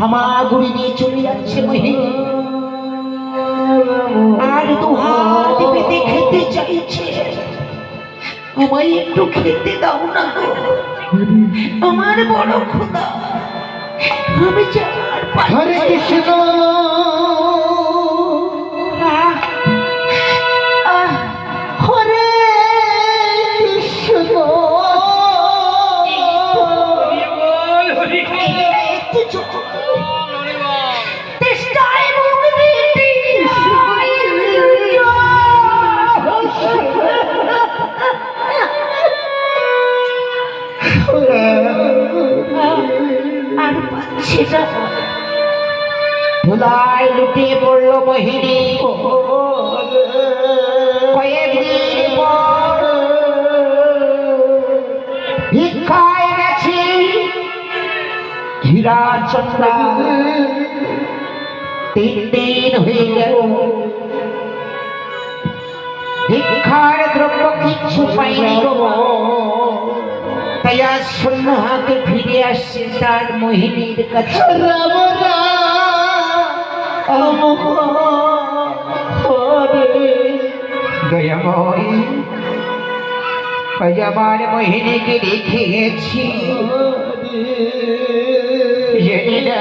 হামাগুড়ি নিয়ে চলে যাচ্ছে মোহিনী। আর দুহাত পেতে খেতে চাইছে। আমায় একটু খেতে দাও না, আমার বড় ক্ষুধা, আমি যার হরে কৃষ্ণ হরে কৃষ্ণ। একটু চোখ তেষ্টায় মুখ দিতে আর পাচ্ছে না। ধুলায় লুটিয়ে পড়লো মোহিনী। কয়েকদিন পর ভিক্ষায় গেছে হীরাচন্দ্রা। 3 দিন হয়ে গেল, ভিক্ষার দ্রব্য কিচ্ছু পাইনি গো। তাই আজ শূন্য হাতে ফিরে আসছে তার মোহিনীর কাছে। দয়াময়, আজ আমার মোহিনীকে রেখে গেছি, জানি না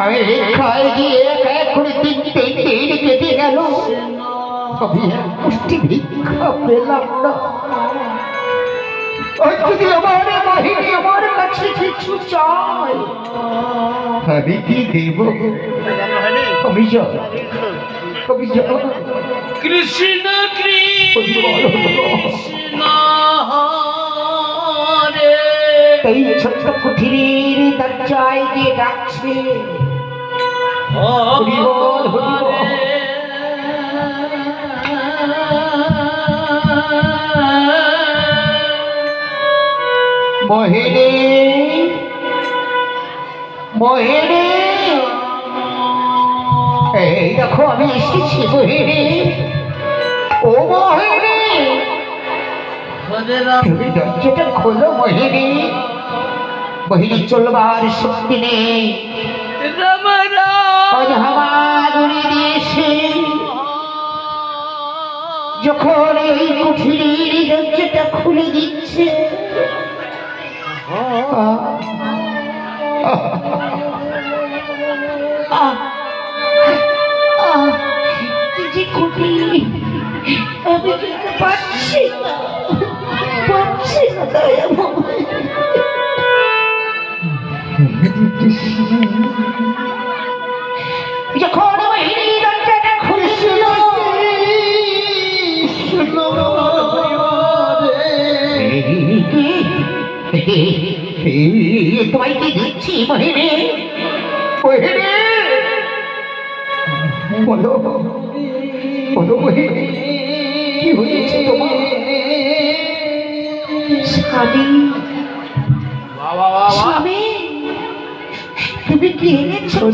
আমি ভিক্ষায় গিয়ে এক করে 3 দিন কেটে গেল, আমি এক মুষ্টি ভিক্ষা পেলাম না। যদি আমার মোহিনী আমার কাছে কিছু চাই, আমি কি দেব? আমি যাব কৃষ্ণ কৃষ্ণ হরে। এই ছোট্ট কুঠিরের দরজায় গিয়ে ডাকছে, হরি বল হরি বল। মোহিনী মোহিনী, এই দেখো আমি এসেছি মোহিনী। ও মোহিনী, তুমি দরজাটা খোলো মোহিনী। মোহিনী চলবার শক্তি নেই, আজ হামাগুড়ি দিয়েছে। যখন এই কুঠিরের দরজাটা খুলে দিচ্ছে, যে কুঠির আমি যেতে পারছি না, দয়াময়। যখন মোহিনী দরজাটা খুলছিল, তোমায় কি দিচ্ছি মোহিনী? মোহিনী বলো বলো মোহিনী, কি হয়েছে তোমার? স্বামী স্বামী, তুমি কি এনেছো?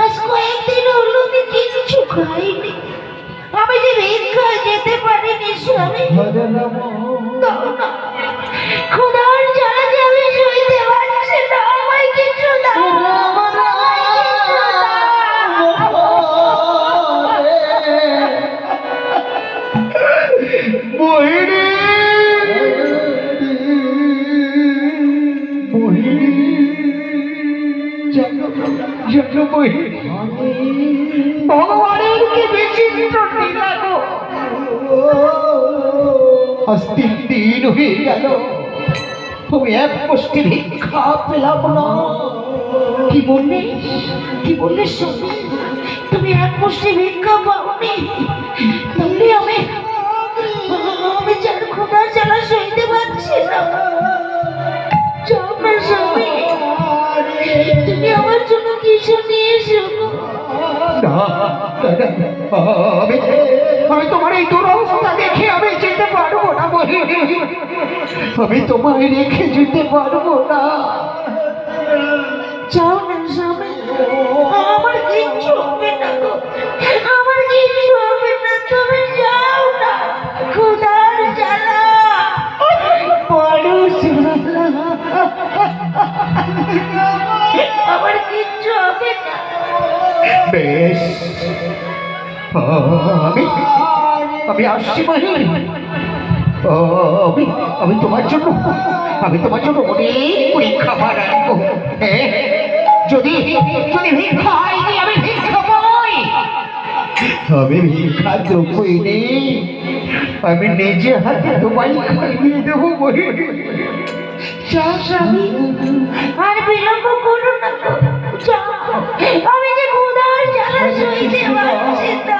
আজ কয়েকদিন হলো আমি কিছু খাইনি, আমি যে ভিক্ষায় যেতে পারিনি স্বামী। দাও না, ক্ষুধার জ্বালা যে আমি সইতে পারছি না, আমায় কিছু দাও। মোহিনী মোহিনী, জানো মোহিনী, ভগবানের কি বিচিত্র লীলা গো। আজ 3 দিন হয়ে গেল, তুমি এক মুষ্টি ভিক্ষা পেলাম না। কি বললে স্বামী? তুমি এক মুষ্টি ভিক্ষা পাওনি? তাহলে আমি যার ক্ষুধার জ্বালা সইতে পারছি না। যাও না স্বামী, তুমি আমার জন্য কিছু নিয়ে এসো। আমি তোমার এই দুরবস্থা দেখে আমি যেতে পারবো না মোহিনী, আমি তোমায় রেখে যেতে পারবো না। যাও না স্বামী, আমার কিচ্ছু হবে না গো, আমার কিচ্ছু হবে না, তুমি যাও না। ক্ষুধার জ্বালা কিচ্ছু হবে না। বেশ, আমি আমি আসছি মহিনী। আমি আমি তোমার জন্য অনেক খাবার আনবো। হ্যাঁ, যদি যদি ভিক্ষায় দিই, আমি ভিক্ষা পাই। আমি ভিক্ষা দেবই নেই, আমি নিজে হাতে তোমায় খাইয়ে দেবো মহিনী। যাও স্বামী, আর বিলম্ব করো না তো। যাও, আমি যে ক্ষুধার জ্বালা সইতে পারছি না।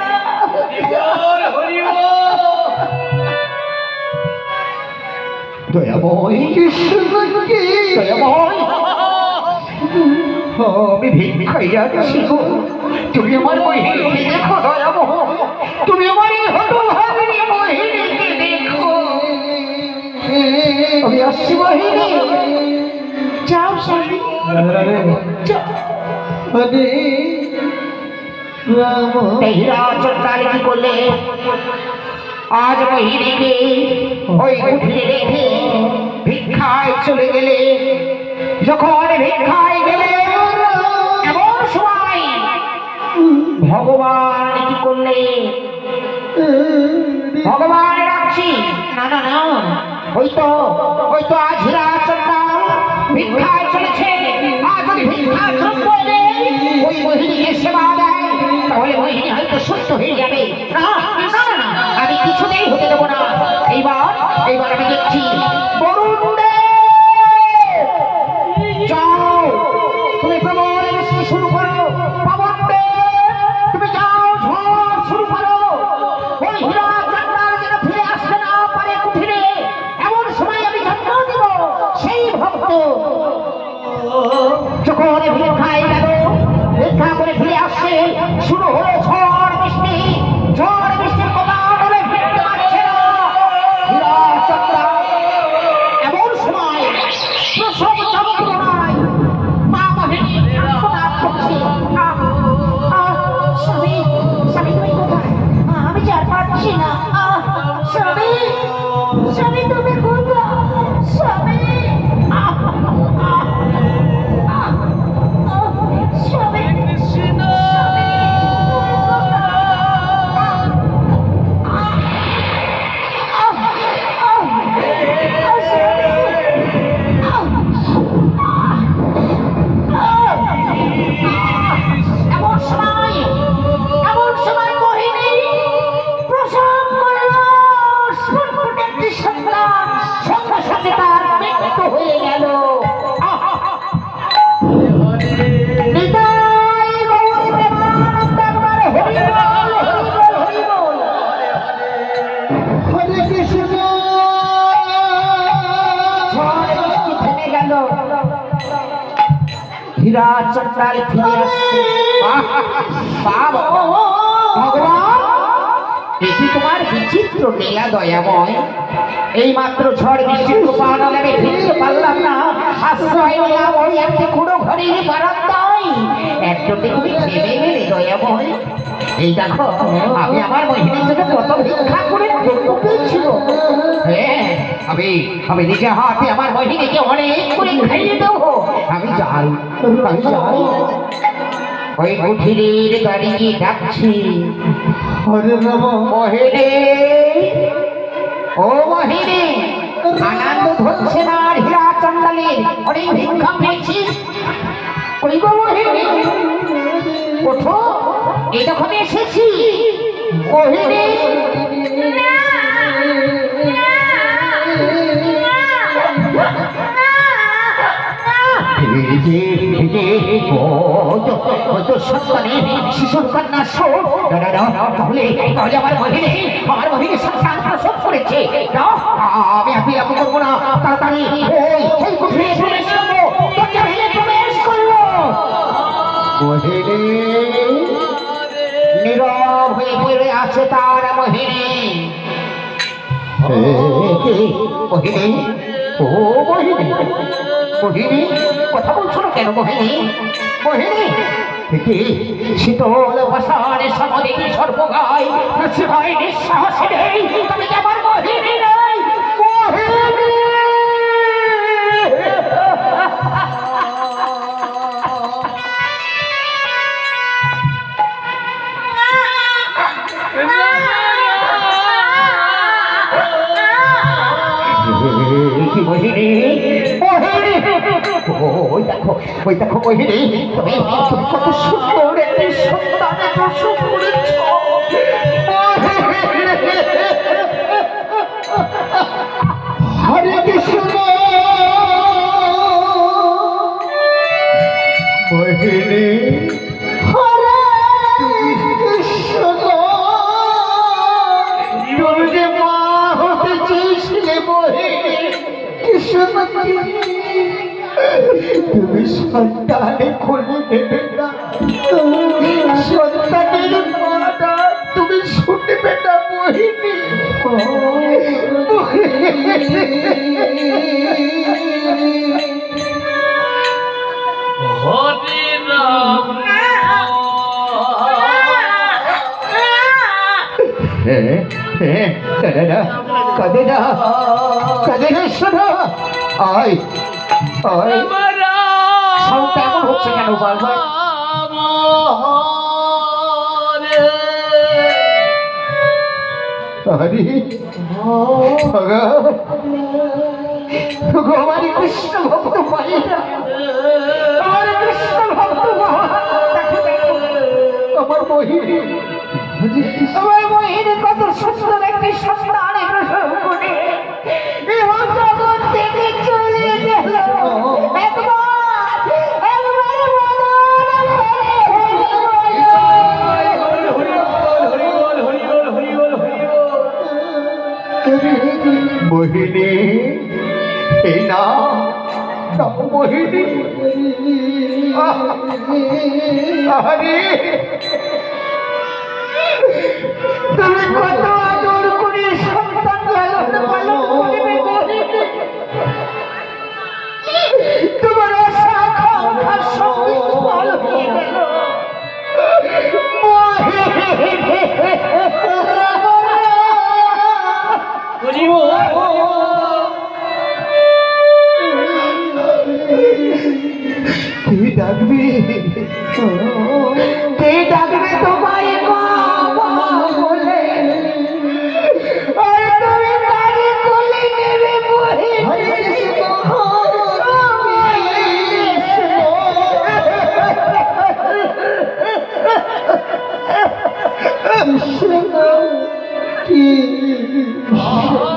দয়াময়, দয়াময়, আমি ভিক্ষায় যাচ্ছি গো। তুমি আমার মহিনীকে দেখো দয়াময়, তুমি আমার এই হতভাগিনী মহিনীকে দেখো। আমি আসছি মহিনী। যাও স্বামী, যাও। এই রাজচন্দ্রানী কি করলে? আজ মহিনীকে ওই কুঠিরে রেখে ভিক্ষায় চলে গেলে। যখন ভিক্ষায় গেলে এমন সময় ভগবান কি করলে? ভগবান রাখছি না না না, ওই তো আজ রাজচন্দ্রাল ভিক্ষায় চলেছে। আজ যদি ভিক্ষা দ্রব্য এলে ওই মহিনীকে সেবা দেয়, তাহলে মহিনী হয়তো সুস্থ হয়ে যাবে। না না না, আমি কিছুতেই হতে দেবো না। এইবার আমি দেখছি। বরুণ দেব, যাও, তুমি প্রবল বৃষ্টি শুরু করো। পাবন দেব, তুমি যাও, ঝড় শুরু করো। ওই হীরাচন্দ্রাল যেন ফিরে আসতে না পারে কুঠিরে, এমন সময় আমি জন্ম দেব। সেই ভক্ত যখন ভিক্ষায় গেল, ভিক্ষা করে ফিরে আসছে, শুরু হলো ঝড় বৃষ্টি। ঝড় বৃষ্টির কথা বলে ফিরতে পারছে না হীরাচন্দ্রাল। এমন সময় প্রসব যন্ত্রণায় মা মহিনী আর্তনাদ করছে। স্বামী, স্বামী তুমি কোথায়? আমি যার পারছি না। স্বামী, স্বামী তুমি কোথায়? স্বামী, স্বামী, এমন সময় মোহিনী প্রসব করল স্ফুটফুটে একটি সন্তান। সঙ্গে সঙ্গে তার মৃত্যু হয়ে গেল। নিতাই গৌর প্রেমানন্দ একবার হরি বল, হরি বল, হরি বল। হরে কৃষ্ণ। ঝড় বৃষ্টি থেমে গেল। হীরাচন্দ্রাল ফিরে আসছে। বাবা, ভগবান, এটি তোমার বিচিত্র লীলা দয়াময়। এই মাত্র ঝড় বৃষ্টির কোপান আমি ফিরতে পারলাম না। আশ্রয় নিলাম ওই একটি খুঁড়ো ঘরের বারান্দায়। একজনকে তুমি থেমে গেলে দয়াময়। এই দেখো, আমি আমার মহিনীর জন্য কত ভিক্ষা করে দ্রব্য পেয়েছিল। হ্যাঁ, আমি নিজে হাতে আমার মহিনীকে অনেক করে খাইয়ে দেবো। আমি যাই। ওই কুঠিরের দাঁড়িয়ে ডাকছি, মোহিনী, ও মোহিনী, আনন্দ ধরছে না আর হীরাচন্দ্রালের অনেক ভিক্ষা পেয়েছি। কই গো মোহিনী, ওঠো, এই দেখো আমি এসেছি। মোহিনী, শিশুর কন্যা তাহলে আমার মহিনী সন্তান প্রসব করেছে। আমি আর বিলম্ব করবো না, তাড়াতাড়ি সেই কুঠিরে প্রবেশ করবো। দরজা ভেঙে প্রবেশ করবো। মোহিনী নীরব হয়ে পড়ে আছে তার মোহিনী। মোহিনী, ও মোহিনী, মোহিনী, কথা বলছো না কেন মোহিনী? মোহিনী, শীতল বসানে সমদিকে সর্বগায় নৃসিংহায় নিঃসাহসী নেই, তবে কি আমার মোহিনী নেই? মোহিনী, মোহিনী মোহিনী ওই দেখো মোহিনী তুমি তুমি কত সুন্দর একটি সন্তানে প্রসব করেছ হরে কৃষ্ণ মোহিনী হরে কৃষ্ণ তুমি যে মা হতে চেয়েছিলে মোহিনী কৃষ্ণ তুমি সন্তানে খুলে নেবে না সন্তানের মাটা তুমি শুনবে না মোহিনী হরে রাম কাঁদে না কাঁদে না শোনো আয় আয় সাউন্ডটা এমন হচ্ছে কেন বারবার হরি ভগবানী কৃষ্ণ ভক্ত মাইরা আমার কৃষ্ণ ভক্ত আমার মোহিনী আমার মোহিনী কত সুন্দর একটি সন্তান প্রসব করে এবং জগৎ থেকে চলে গেল মোহিনী এই না মোহিনী হরি তুমি কত আদর করে সন্তান লালন পালন করবে মোহিনী তোমার আশা আকাঙ্ক্ষা সব বিফল হয়ে গেল তুই ডাকবি কে ডাকবে তোমায় বাবা বলে আর তুমি গাড়ি কোলে নেবে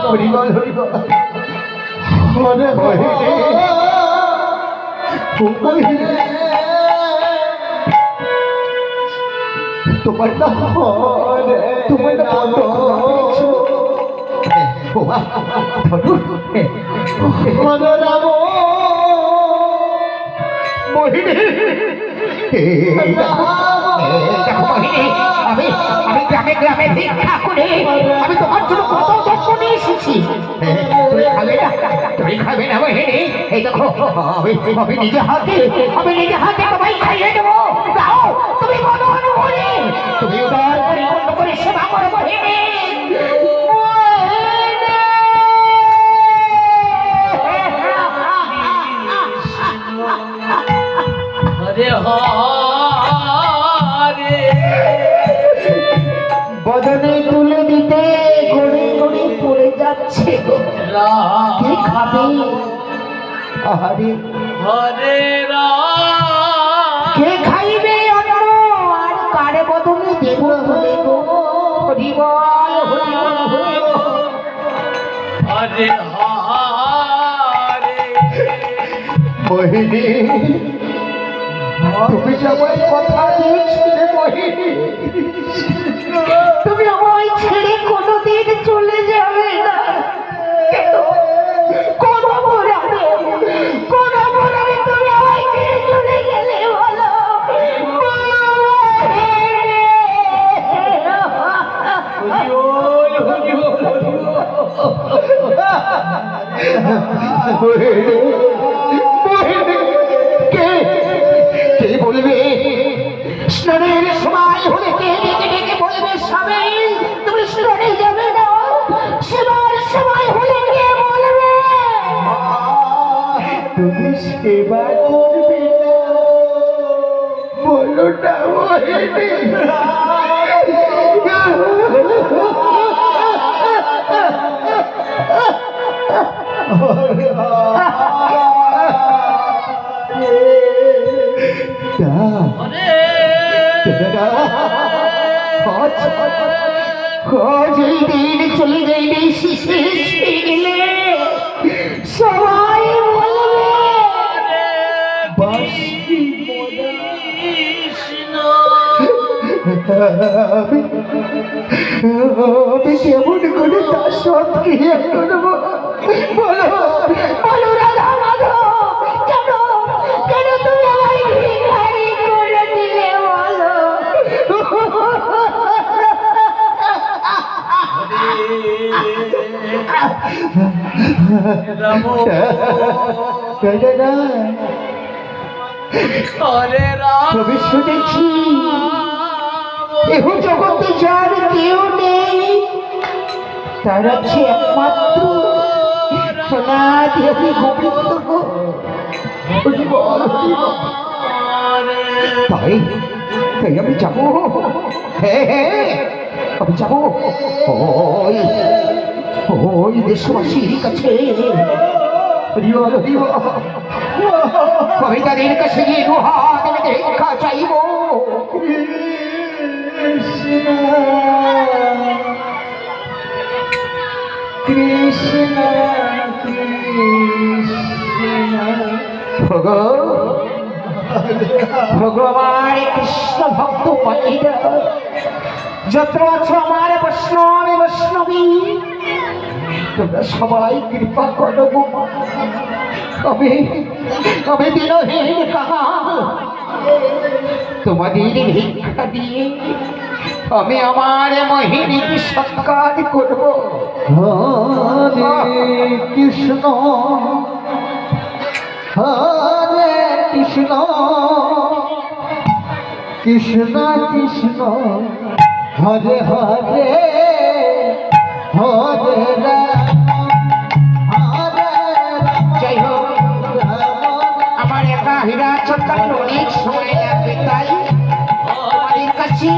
হরিবল হরিবল হরে মোহিনী তোমার নাম তোমার নাম মোহিনী আমি আমি গ্রামে গ্রামে ভিক্ষা করে আমি তোমার জন্য কত যত্ন নিয়ে এসেছি তুমি খাবে না মোহিনী এই দেখো আমি নিজে হাতে তোমায় খাইয়ে দেবো যাও তুমি বলো অনুভূতি তুমি উদার পরিপূর্ণ করে সেবা করো মোহিনী হরে হরে বদনে তুলে দিতে গড়ে গড়ে পড়ে যাচ্ছে রাম কে খাবে আহারে হরে রাম কে খাইবে অন্ন আর কারে বদলে দেব দেব হরিবল হরিবল হরিবল হরে হরে মোহিনী তুমি যে আমায় কথা দিয়েছিলে মোহিনী তুমি আমায় ছেড়ে কোনোদিন চলে যাবে না কেন? কোন অপরাধে তুমি আমায় ছেড়ে চলে গেলে বলো হরিবল হরিবল কে বলবে স্নানের সময় হলে কে ডেকে ডেকে বলবে স্বামী তুমি স্নানে যাবে না সেবার সময় হলে কে বলবে তুমি সেবা করবে না বলো না মোহিনী দিন চলে যাইবে শেষ হয়ে গেলে সবাই বলবে বাসি কৃষ্ণ আমি কেমন করে তার সব ক্রিয়া করবো বলো বলো রাধা মাধব কেন কেন তুমি আমায় ভিখারি করে দিলে বলো রাম হরে রাম তবে শুনেছি এহ জগতে যার কেউ নেই তার আছে একমাত্র সনাদি হরি গোবিন্দ গো। তাই তাই আমি যাবো, হ্যাঁ হ্যাঁ আমি যাবো ওই ওই দেশবাসীর কাছে, আমি তাদের কাছে গিয়ে দুহাত আমি দেখা চাইব। কৃষ্ণ ভগবান কৃষ্ণ ভক্ত পাখিরা যত আছো আমার বৈষ্ণবী বৈষ্ণবী, তোমরা সবাই কৃপা করো গো। আমি দিনহীন কাহাল তোমাদের ভিক্ষা দিয়ে আমি আমার মোহিনীকে সৎকার করব। হরে কৃষ্ণ হরে কৃষ্ণ কৃষ্ণ কৃষ্ণ হরে হরে হরে রাম হরে যাই হোক আমার একা হীরা চট্টান অনেক সময় লাগবে, তাই আমার কাছে